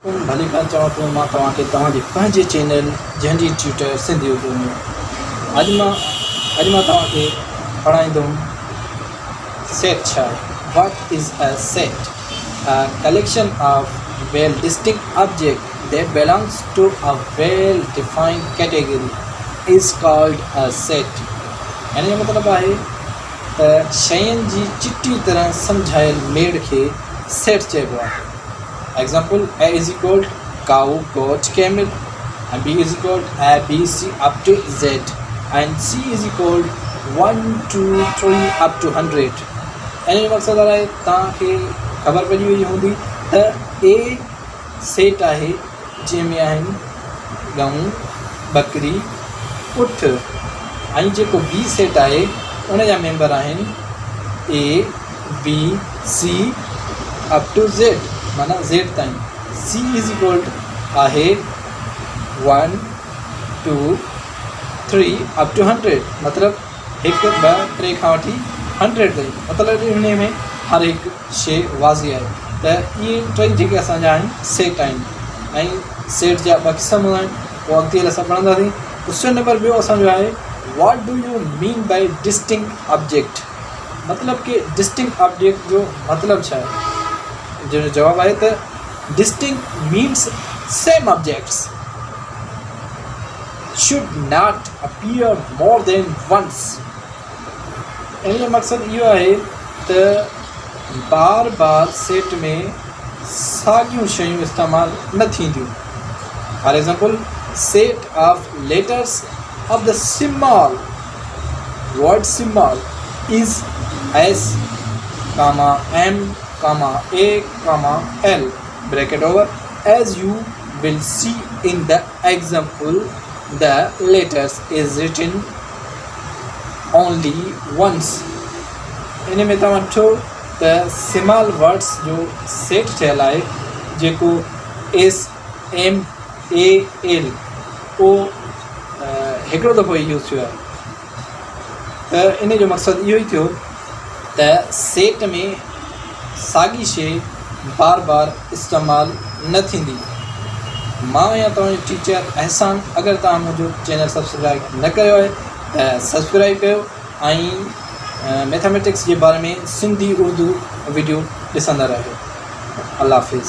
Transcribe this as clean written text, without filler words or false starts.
भली खां चवां थो मां तव्हांखे तव्हांजे पंहिंजे चैनल जंहिंजी ट्यूटर सिंधी उर्दू में अॼु मां तव्हांखे पढ़ाईंदुमि सेट छा आहे। What is a set? A collection of well distinct object that belongs to a well defined category is called a set. हिन जो मतिलबु आहे त शयुनि जी चिटी तरह सम्झायल मेड़ खे सेट चइबो आहे। Example: A is equal to cow, goat, camel, and B is equal to A, B, C up to Z, and C is equal to 1, 2, 3 up to 100. यानी मक़सदु आहे तव्हांखे ख़बर पइजी वई हूंदी त A सेट आहे जंहिंमें आहिनि गऊं, बकरी, ऊठ, ऐं जेको B सेट आहे उन जा मेंबर आहिनि A, B, C up to Z, माना Z ताईं। C इज़ इक्वल आहे 1, 2, 3 अप टू 100, मतिलबु 1, 2, 3 खां वठी 100 ताईं। मतिलबु हिन में हर हिकु शइ वाज़ी आहे त इहे टई जेके असांजा आहिनि सेट आहिनि। ऐं सेट जा ॿ क़िस्म हूंदा आहिनि, उहो अॻिते असां पढ़ंदासीं। क्वेश्चन नंबर ॿियो असांजो आहे what do you mean by distinct object? मतिलबु कि डिस्टिंक्ट ऑब्जेक्ट जो मतिलबु छा आहे? जो जवाब आहे त distinct means same objects should not appear more than once. इन जो मक़सदु इहो आहे त बार बार सेट में साॻियूं शयूं इस्तेमालु न थींदियूं। For example, set of letters of the symbol word symbol is S, M, A, L, bracket over. As you will see in the example, the letters is written only once. इन में तव्हां ॾिठो त स्मॉल वर्ड्स जो set थियल आहे जेको S, M, A, L उहो हिकिड़ो दफ़ो यूज़ थियो आहे। त इन जो मक़सदु इहो ई थियो त सेट में साॻी शइ बार बार इस्तेमालु न थींदी। मां आहियां तव्हांजो टीचर अहसान। अगरि तव्हां मुंहिंजो चैनल सब्सक्राइब न कयो आहे त सब्सक्राइब कयो ऐं मैथमेटिक्स जे बारे में सिंधी उर्दू वीडियो ॾिसंदा रहियो। अल्लाह हाफ़िज़।